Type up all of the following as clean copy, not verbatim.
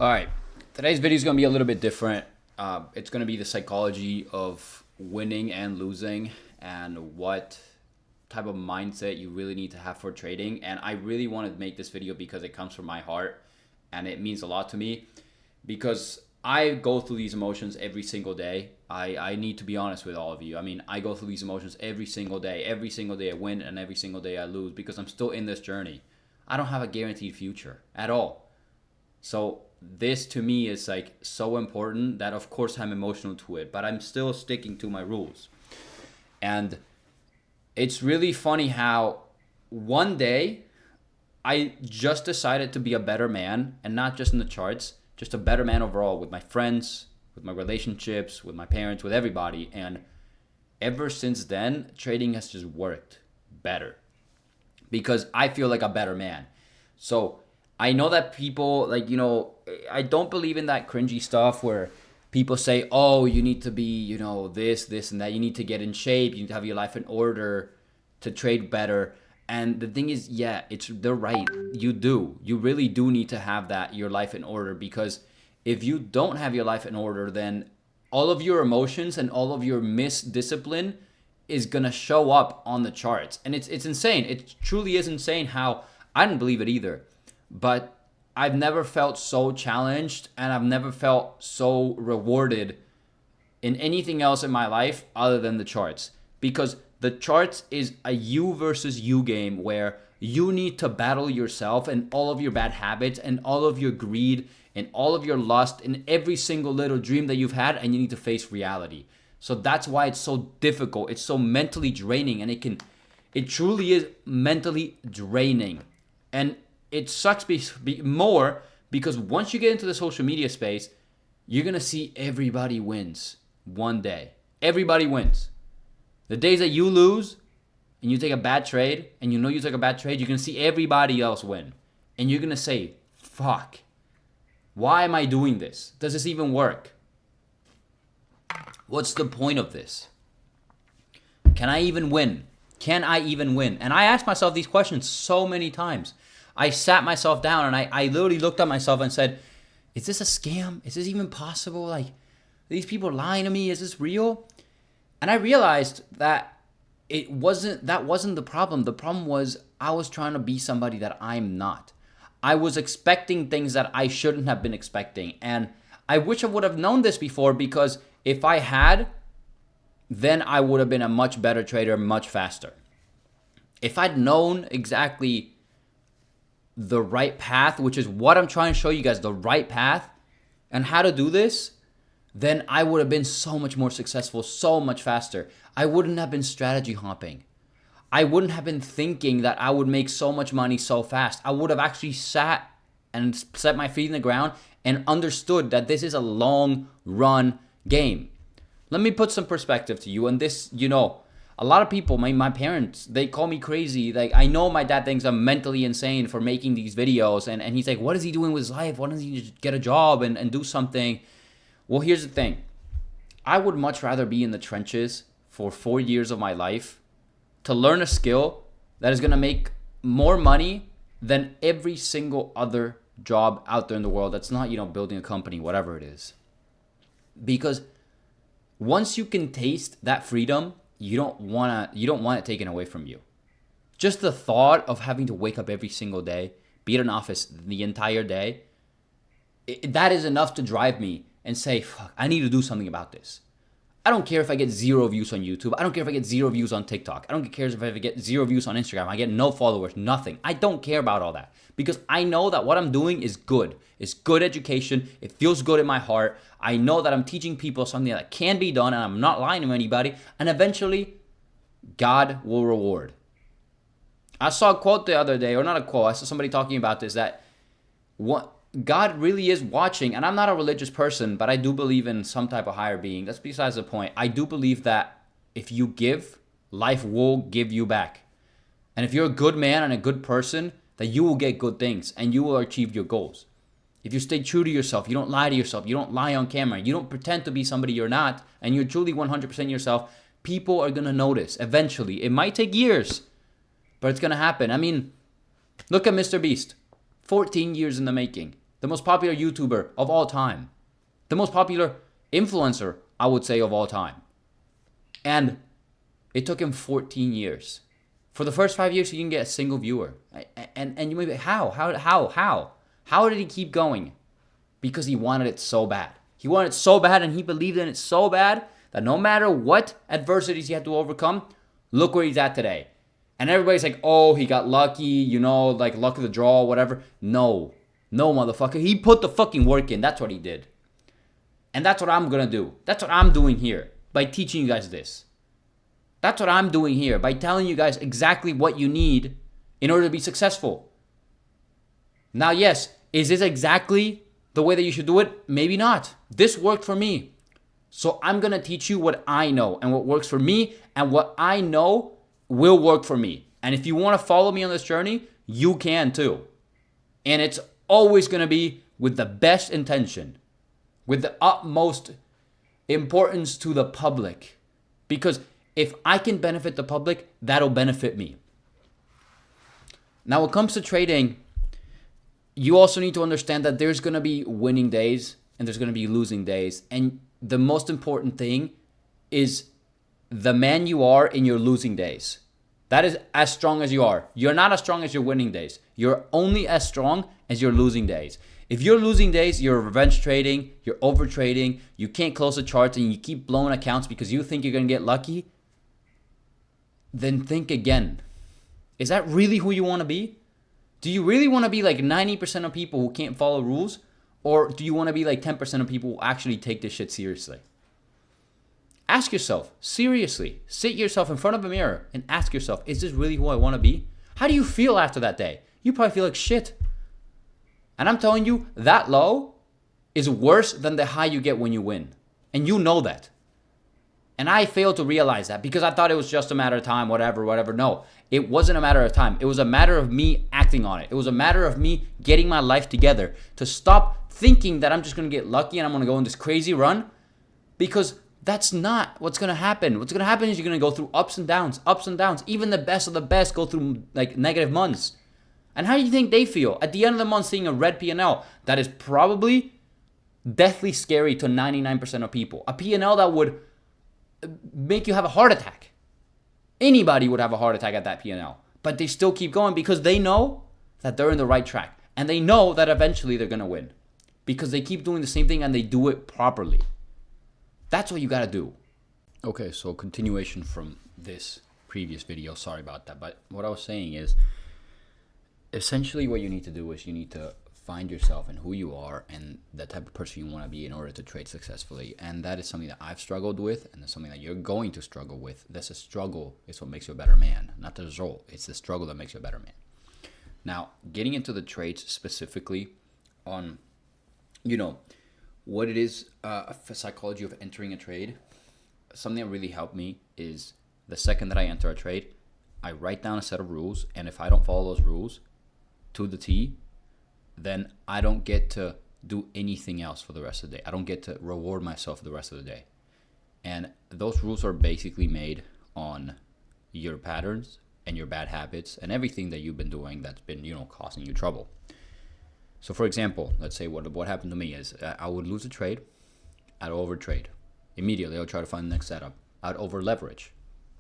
All right. Today's video is going to be a little bit different. It's going to be the psychology of winning and losing and what type of mindset you really need to have for trading. And I really want to make this video because it comes from my heart and it means a lot to me because I go through these emotions every single day. I need to be honest with all of you. I mean, I go through these emotions every single day. Every single day I win and every single day I lose because I'm still in this journey. I don't have a guaranteed future at all. So this to me is like so important that of course I'm emotional to it, but I'm still sticking to my rules. And it's really funny how one day I just decided to be a better man, and not just in the charts, just a better man overall with my friends, with my relationships, with my parents, with everybody. And ever since then, trading has just worked better because I feel like a better man. So I know that people I don't believe in that cringy stuff where people say, oh, you need to be, this and that. You need to get in shape. You need to have your life in order to trade better. And the thing is, yeah, they're right. You do. You really do need to have your life in order, because if you don't have your life in order, then all of your emotions and all of your misdiscipline is going to show up on the charts. And it's insane. It truly is insane how I didn't believe it either. But I've never felt so challenged and I've never felt so rewarded in anything else in my life other than the charts. Because the charts is a you versus you game where you need to battle yourself and all of your bad habits and all of your greed and all of your lust and every single little dream that you've had, and you need to face reality. So that's why it's so difficult. It's so mentally draining, and it truly is mentally draining. And it sucks more because once you get into the social media space, you're going to see everybody wins one day. Everybody wins. The days that you lose and you take a bad trade and you took a bad trade, you're going to see everybody else win. And you're going to say, fuck, why am I doing this? Does this even work? What's the point of this? Can I even win? Can I even win? And I asked myself these questions so many times. I sat myself down and I literally looked at myself and said, is this a scam? Is this even possible? Like, are these people lying to me? Is this real? And I realized that that wasn't the problem. The problem was I was trying to be somebody that I'm not. I was expecting things that I shouldn't have been expecting. And I wish I would have known this before, because if I had, then I would have been a much better trader, much faster. If I'd known exactly the right path, which is what I'm trying to show you guys, the right path and how to do this, then I would have been so much more successful, so much faster. I wouldn't have been strategy hopping. I wouldn't have been thinking that I would make so much money so fast. I would have actually sat and set my feet in the ground and understood that this is a long run game. Let me put some perspective to you. And this, a lot of people, my parents, they call me crazy. Like, I know my dad thinks I'm mentally insane for making these videos. And he's like, what is he doing with his life? Why doesn't he just get a job and do something? Well, here's the thing. I would much rather be in the trenches for 4 years of my life to learn a skill that is going to make more money than every single other job out there in the world that's not, building a company, whatever it is. Because once you can taste that freedom, you don't want it taken away from you. Just the thought of having to wake up every single day, be at an office the entire day, that is enough to drive me and say, fuck, I need to do something about this. I don't care if I get 0 views on YouTube. I don't care if I get 0 views on TikTok. I don't care if I get 0 views on Instagram. I get no followers, nothing. I don't care about all that, because I know that what I'm doing is good. It's good education. It feels good in my heart. I know that I'm teaching people something that can be done, and I'm not lying to anybody. And eventually, God will reward. I saw a quote the other day, or not a quote. I saw somebody talking about this, that God really is watching. And I'm not a religious person, but I do believe in some type of higher being. That's besides the point. I do believe that if you give, life will give you back. And if you're a good man and a good person, that you will get good things and you will achieve your goals. If you stay true to yourself, you don't lie to yourself, you don't lie on camera, you don't pretend to be somebody you're not, and you're truly 100% yourself, people are going to notice eventually. It might take years, but it's going to happen. I mean, look at Mr. Beast. 14 years in the making. the most popular YouTuber of all time, the most popular influencer, I would say, of all time. And it took him 14 years. For the first 5 years, he didn't get a single viewer. And you may be, how? How did he keep going? Because he wanted it so bad. He wanted it so bad, and he believed in it so bad that no matter what adversities he had to overcome, look where he's at today. And everybody's like, oh, he got lucky, like luck of the draw, whatever. No, motherfucker. He put the fucking work in. That's what he did. And that's what I'm going to do. That's what I'm doing here by teaching you guys this. That's what I'm doing here by telling you guys exactly what you need in order to be successful. Now, yes, is this exactly the way that you should do it? Maybe not. This worked for me. So I'm going to teach you what I know and what works for me, and what I know will work for me. And if you want to follow me on this journey, you can too. And it's always going to be with the best intention, with the utmost importance to the public. Because if I can benefit the public, that'll benefit me. Now, when it comes to trading, you also need to understand that there's going to be winning days and there's going to be losing days. And the most important thing is the man you are in your losing days. That is as strong as you are. You're not as strong as your winning days. You're only as strong as your losing days. If you're losing days, you're revenge trading, you're over trading, you can't close the charts, and you keep blowing accounts because you think you're going to get lucky, then think again. Is that really who you want to be? Do you really want to be like 90% of people who can't follow rules? Or do you want to be like 10% of people who actually take this shit seriously? Ask yourself, seriously, sit yourself in front of a mirror and ask yourself, is this really who I want to be? How do you feel after that day? You probably feel like shit. And I'm telling you, that low is worse than the high you get when you win. And you know that. And I failed to realize that because I thought it was just a matter of time, whatever. No, it wasn't a matter of time. It was a matter of me acting on it. It was a matter of me getting my life together to stop thinking that I'm just going to get lucky and I'm going to go on this crazy run, because that's not what's going to happen. What's going to happen is you're going to go through ups and downs. Even the best of the best go through like negative months. And how do you think they feel at the end of the month seeing a red P&L that is probably deathly scary to 99% of people? A P&L that would make you have a heart attack. Anybody would have a heart attack at that P&L. But they still keep going because they know that they're in the right track. And they know that eventually they're going to win. Because they keep doing the same thing and they do it properly. That's what you got to do. Okay, so continuation from this previous video. Sorry about that. But what I was saying is, essentially what you need to do is you need to find yourself and who you are and the type of person you want to be in order to trade successfully. And that is something that I've struggled with, and it's something that you're going to struggle with. That's a struggle is what makes you a better man, not the result. It's the struggle that makes you a better man. Now, getting into the trades specifically on, what it is, psychology of entering a trade, something that really helped me is the second that I enter a trade, I write down a set of rules, and if I don't follow those rules to the T, then I don't get to do anything else for the rest of the day. I don't get to reward myself for the rest of the day. And those rules are basically made on your patterns and your bad habits and everything that you've been doing that's been, causing you trouble. So for example, let's say what happened to me is I would lose a trade, I'd overtrade. Immediately, I would try to find the next setup. I'd over leverage,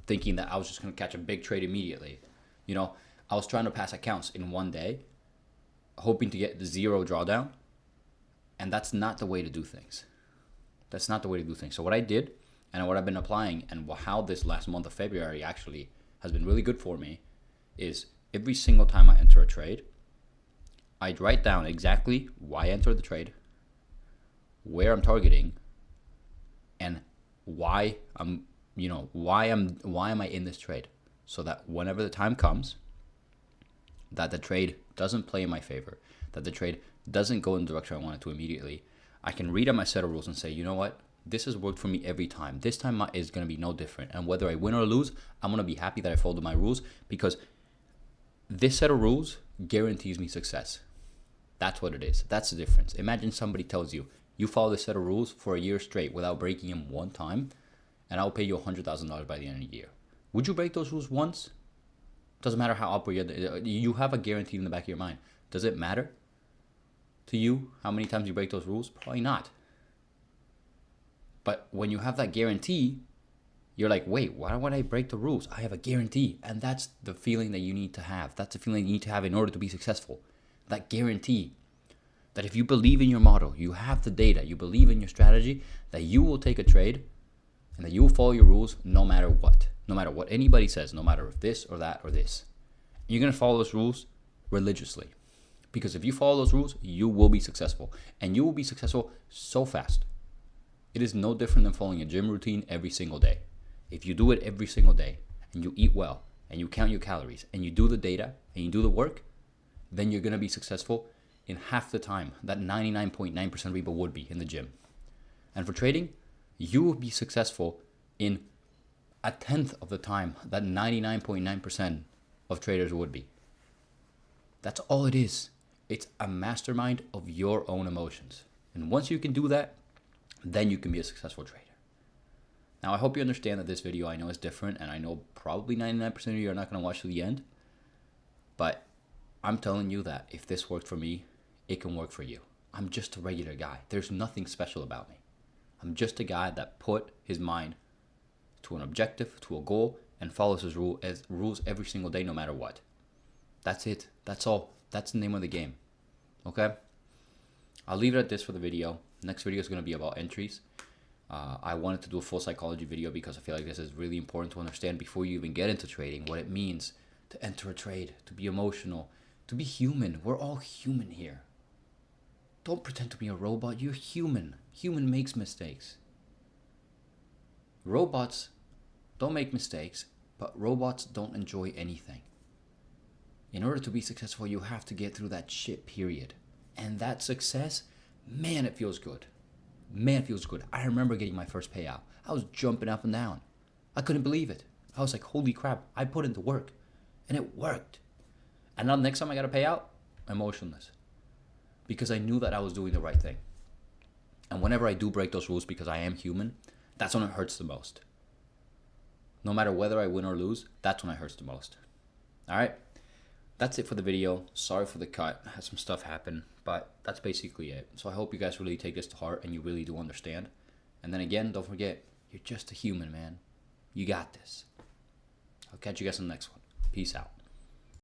thinking that I was just going to catch a big trade immediately. I was trying to pass accounts in one day, hoping to get the zero drawdown. And that's not the way to do things. So what I did, and what I've been applying, and how this last month of February actually has been really good for me, is every single time I enter a trade, I'd write down exactly why I entered the trade, where I'm targeting, and why am I in this trade, so that whenever the time comes, that the trade doesn't play in my favor, that the trade doesn't go in the direction I want it to immediately, I can read out my set of rules and say, you know what? This has worked for me every time. This time is going to be no different. And whether I win or lose, I'm going to be happy that I followed my rules, because this set of rules guarantees me success. That's what it is. That's the difference. Imagine somebody tells you, you follow this set of rules for a year straight without breaking them one time, and I'll pay you $100,000 by the end of the year. Would you break those rules once? Doesn't matter how upward you have a guarantee in the back of your mind. Does it matter? to you how many times you break those rules? Probably not. But when you have that guarantee, you're like, wait, why would I break the rules? I have a guarantee. And that's the feeling that you need to have. That's the feeling you need to have in order to be successful. That guarantee that if you believe in your model, you have the data, you believe in your strategy, that you will take a trade and that you will follow your rules no matter what. No matter what anybody says, no matter if this or that or this. You're going to follow those rules religiously. Because if you follow those rules, you will be successful. And you will be successful so fast. It is no different than following a gym routine every single day. If you do it every single day and you eat well and you count your calories and you do the data and you do the work, then you're going to be successful in half the time that 99.9% people would be in the gym. And for trading, you will be successful in a tenth of the time that 99.9% of traders would be. That's all it is. It's a mastermind of your own emotions. And once you can do that, then you can be a successful trader. Now, I hope you understand that this video I know is different, and I know probably 99% of you are not going to watch to the end. But I'm telling you that if this worked for me, it can work for you. I'm just a regular guy. There's nothing special about me. I'm just a guy that put his mind to an objective, to a goal, and follows his rules every single day, no matter what. That's it. That's all. That's the name of the game. Okay? I'll leave it at this for the video. Next video is going to be about entries. I wanted to do a full psychology video because I feel like this is really important to understand before you even get into trading, what it means to enter a trade, to be emotional, to be human. We're all human here. Don't pretend to be a robot. You're human. Human makes mistakes. Robots don't make mistakes, but robots don't enjoy anything. In order to be successful, you have to get through that shit period. And that success, man, it feels good. Man, it feels good. I remember getting my first payout. I was jumping up and down. I couldn't believe it. I was like, holy crap, I put in the work. And it worked. And now the next time I got a payout, I'm emotionless. Because I knew that I was doing the right thing. And whenever I do break those rules because I am human, that's when it hurts the most. No matter whether I win or lose, that's when it hurts the most. Alright? That's it for the video. Sorry for the cut. I had some stuff happen, but that's basically it. So I hope you guys really take this to heart and you really do understand. And then again, don't forget, you're just a human, man. You got this. I'll catch you guys on the next one. Peace out.